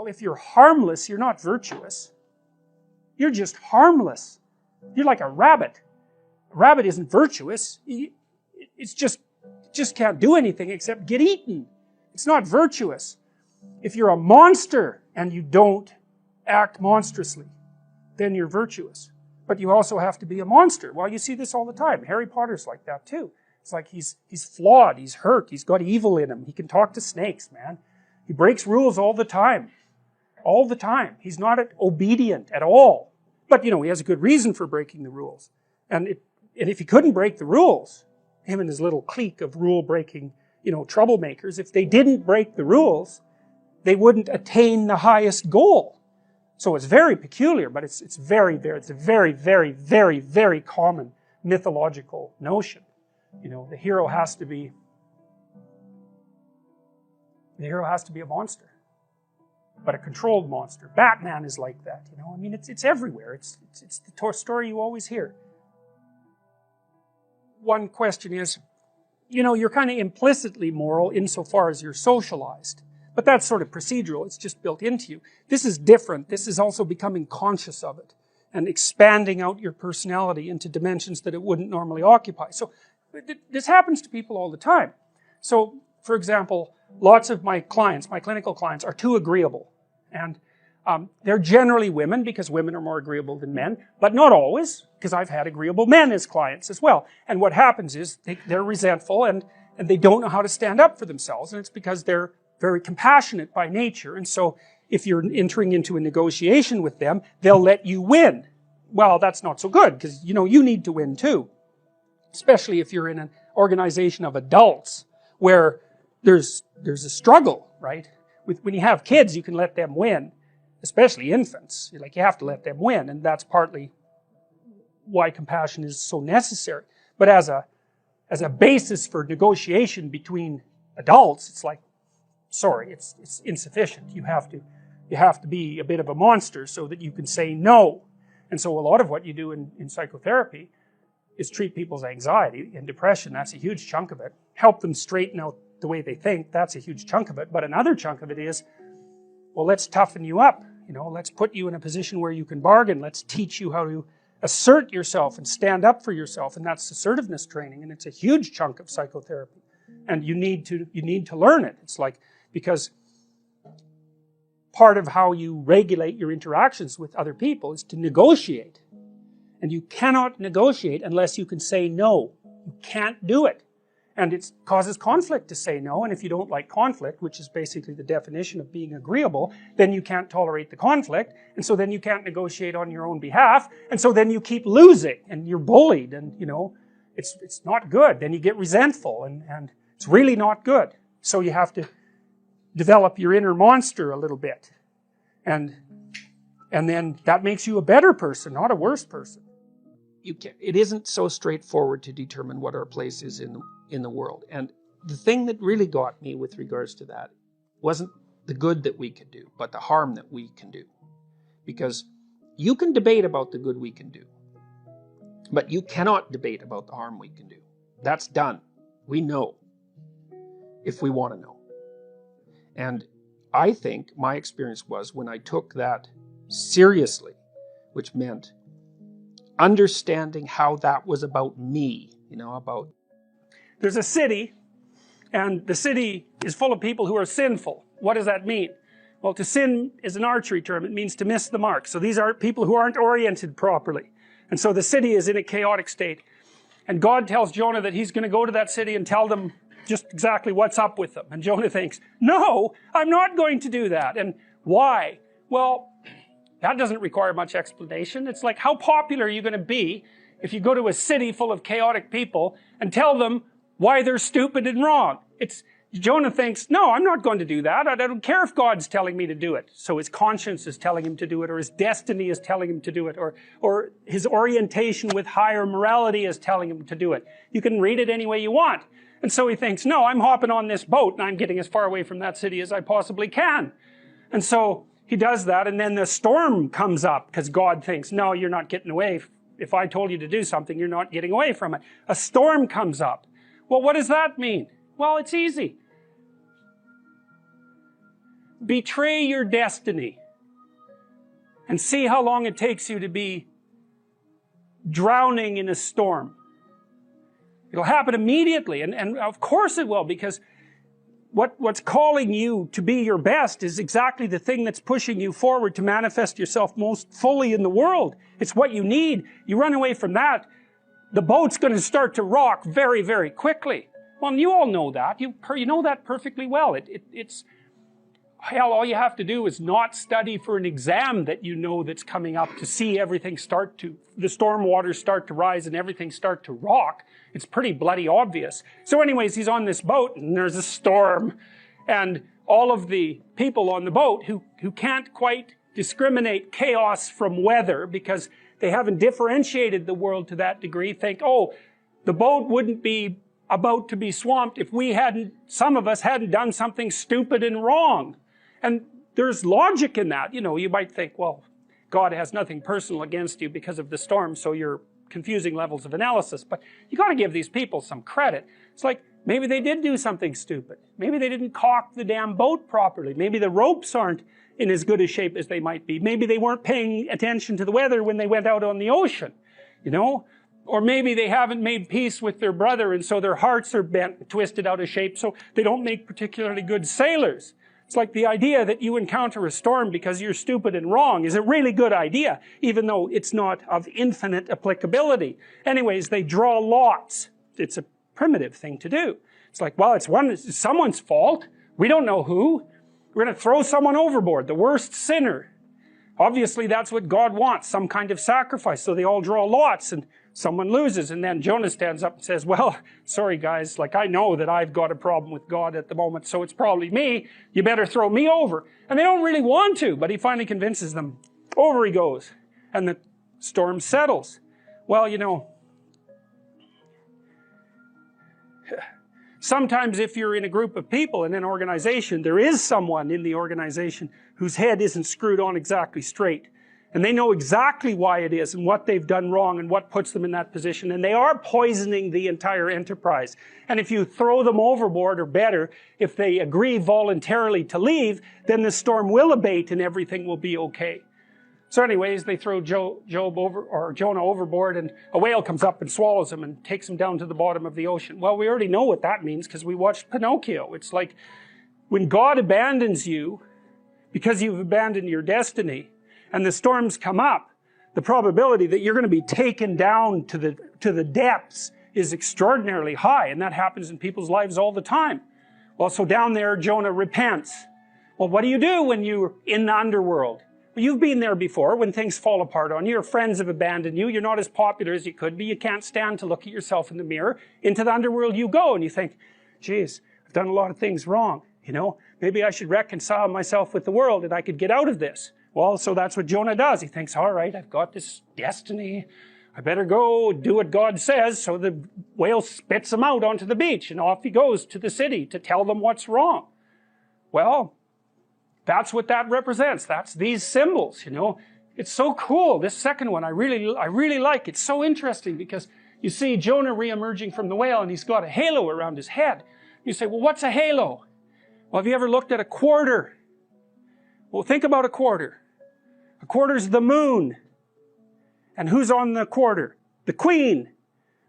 Well, if you're harmless, you're not virtuous. You're just harmless. You're like a rabbit. A rabbit isn't virtuous. It's just can't do anything except get eaten. It's not virtuous. If you're a monster and you don't act monstrously, then you're virtuous. But you also have to be a monster. Well, you see this all the time. Harry Potter's like that too. It's like he's flawed, he's hurt, he's got evil in him. He can talk to snakes, man. He breaks rules all the time. All the time. He's not obedient at all. But, he has a good reason for breaking the rules. And if he couldn't break the rules, him and his little clique of rule-breaking, troublemakers, if they didn't break the rules, they wouldn't attain the highest goal. So it's very peculiar, but it's a very, very, very, very common mythological notion. The hero has to be a monster. But a controlled monster. Batman is like that, it's everywhere. It's the story you always hear. One question is, you're kind of implicitly moral insofar as you're socialized. But that's sort of procedural, it's just built into you. This is different. This is also becoming conscious of it and expanding out your personality into dimensions that it wouldn't normally occupy. So this happens to people all the time. So, for example, lots of my clients, my clinical clients, are too agreeable. And they're generally women, because women are more agreeable than men, but not always, because I've had agreeable men as clients as well. And what happens is they're resentful and they don't know how to stand up for themselves, and it's because they're very compassionate by nature. And so if you're entering into a negotiation with them, they'll let you win. Well, that's not so good, because you need to win too. Especially if you're in an organization of adults where there's a struggle, right? When you have kids, you can let them win, especially infants. You have to let them win, and that's partly why compassion is so necessary. But as a basis for negotiation between adults, it's like, sorry, it's insufficient. You have to be a bit of a monster so that you can say no. And so a lot of what you do in psychotherapy is treat people's anxiety and depression. That's a huge chunk of it. Help them straighten out the way they think. That's a huge chunk of it. But another chunk of it is, well, let's toughen you up. Let's put you in a position where you can bargain. Let's teach you how to assert yourself and stand up for yourself. And that's assertiveness training. And it's a huge chunk of psychotherapy. And you need to learn it. It's like, because part of how you regulate your interactions with other people is to negotiate. And you cannot negotiate unless you can say no. You can't do it. And it causes conflict to say no, and if you don't like conflict, which is basically the definition of being agreeable, then you can't tolerate the conflict, and so then you can't negotiate on your own behalf, and so then you keep losing, and you're bullied, and it's not good. Then you get resentful, and it's really not good. So you have to develop your inner monster a little bit. And then that makes you a better person, not a worse person. It isn't so straightforward to determine what our place is in the world. And the thing that really got me with regards to that wasn't the good that we could do, but the harm that we can do. Because you can debate about the good we can do, but you cannot debate about the harm we can do. That's done. We know, if we want to know. And I think my experience was, when I took that seriously, which meant understanding how that was about me, about... There's a city, and the city is full of people who are sinful. What does that mean? Well, to sin is an archery term. It means to miss the mark. So these are people who aren't oriented properly. And so the city is in a chaotic state. And God tells Jonah that he's going to go to that city and tell them just exactly what's up with them. And Jonah thinks, no, I'm not going to do that. And why? Well, that doesn't require much explanation. It's like, how popular are you going to be if you go to a city full of chaotic people and tell them why they're stupid and wrong? Jonah thinks, no, I'm not going to do that. I don't care if God's telling me to do it. So his conscience is telling him to do it, or his destiny is telling him to do it, or his orientation with higher morality is telling him to do it. You can read it any way you want. And so he thinks, no, I'm hopping on this boat and I'm getting as far away from that city as I possibly can. And so he does that, and then the storm comes up because God thinks, no, you're not getting away. If I told you to do something, you're not getting away from it. A storm comes up. Well, what does that mean? Well, it's easy. betray your destiny and see how long it takes you to be drowning in a storm. It'll happen immediately, and of course it will, because what's calling you to be your best is exactly the thing that's pushing you forward to manifest yourself most fully in the world. It's what you need. You run away from that, the boat's going to start to rock very, very quickly. Well, you all know that. You know that perfectly well. It's hell, all you have to do is not study for an exam that you know that's coming up to see everything the storm waters start to rise and everything start to rock. It's pretty bloody obvious. So anyways, he's on this boat and there's a storm, and all of the people on the boat who can't quite discriminate chaos from weather because they haven't differentiated the world to that degree think, oh, the boat wouldn't be about to be swamped if some of us hadn't done something stupid and wrong. And there's logic in that. You know, you might think, well, God has nothing personal against you because of the storm, so you're confusing levels of analysis. But you got to give these people some credit. It's like, maybe they did do something stupid. Maybe they didn't caulk the damn boat properly. Maybe the ropes aren't in as good a shape as they might be. Maybe they weren't paying attention to the weather when they went out on the ocean, you know? Or maybe they haven't made peace with their brother, and so their hearts are bent, twisted out of shape, so they don't make particularly good sailors. It's like the idea that you encounter a storm because you're stupid and wrong is a really good idea, even though it's not of infinite applicability. Anyways, they draw lots. It's a primitive thing to do. It's like, well, it's someone's fault. We don't know who. We're going to throw someone overboard, the worst sinner. Obviously, that's what God wants, some kind of sacrifice. So they all draw lots, and someone loses. And then Jonah stands up and says, well, sorry guys, like I know that I've got a problem with God at the moment, so it's probably me. You better throw me over. And they don't really want to, but he finally convinces them. Over he goes. And the storm settles. Well, you know, sometimes if you're in a group of people in an organization, there is someone in the organization whose head isn't screwed on exactly straight. And they know exactly why it is and what they've done wrong and what puts them in that position. And they are poisoning the entire enterprise. And if you throw them overboard, or better, if they agree voluntarily to leave, then the storm will abate and everything will be okay. So anyways, they throw Jonah overboard, and a whale comes up and swallows him and takes him down to the bottom of the ocean. Well, we already know what that means because we watched Pinocchio. It's like when God abandons you because you've abandoned your destiny, and the storms come up, the probability that you're going to be taken down to the depths is extraordinarily high, and that happens in people's lives all the time. Well, so down there, Jonah repents. Well, what do you do when you're in the underworld? Well, you've been there before when things fall apart on you. Your friends have abandoned you. You're not as popular as you could be. You can't stand to look at yourself in the mirror. Into the underworld you go, and you think, geez, I've done a lot of things wrong. You know, maybe I should reconcile myself with the world and I could get out of this. Well, so that's what Jonah does. He thinks, all right, I've got this destiny. I better go do what God says. So the whale spits him out onto the beach, and off he goes to the city to tell them what's wrong. Well, that's what that represents. That's these symbols, you know. It's so cool. This second one I really like. It's so interesting because you see Jonah re-emerging from the whale, and he's got a halo around his head. You say, well, what's a halo? Well, have you ever looked at a quarter? Well, think about a quarter. A quarter's the moon. And who's on the quarter? The queen.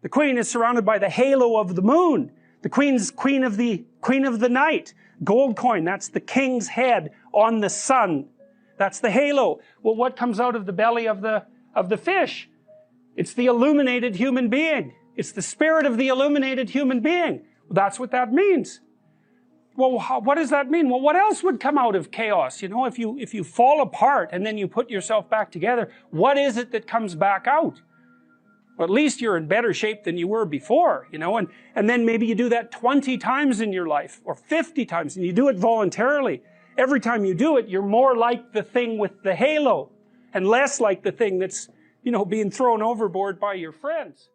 The queen is surrounded by the halo of the moon. The queen's queen of the night. Gold coin, that's the king's head on the sun. That's the halo. Well, what comes out of the belly of the fish? It's the illuminated human being. It's the spirit of the illuminated human being. Well, that's what that means. Well, what does that mean? Well, what else would come out of chaos? You know, if you fall apart and then you put yourself back together, what is it that comes back out? Well, at least you're in better shape than you were before, you know, and then maybe you do that 20 times in your life, or 50 times, and you do it voluntarily. Every time you do it, you're more like the thing with the halo, and less like the thing that's, you know, being thrown overboard by your friends.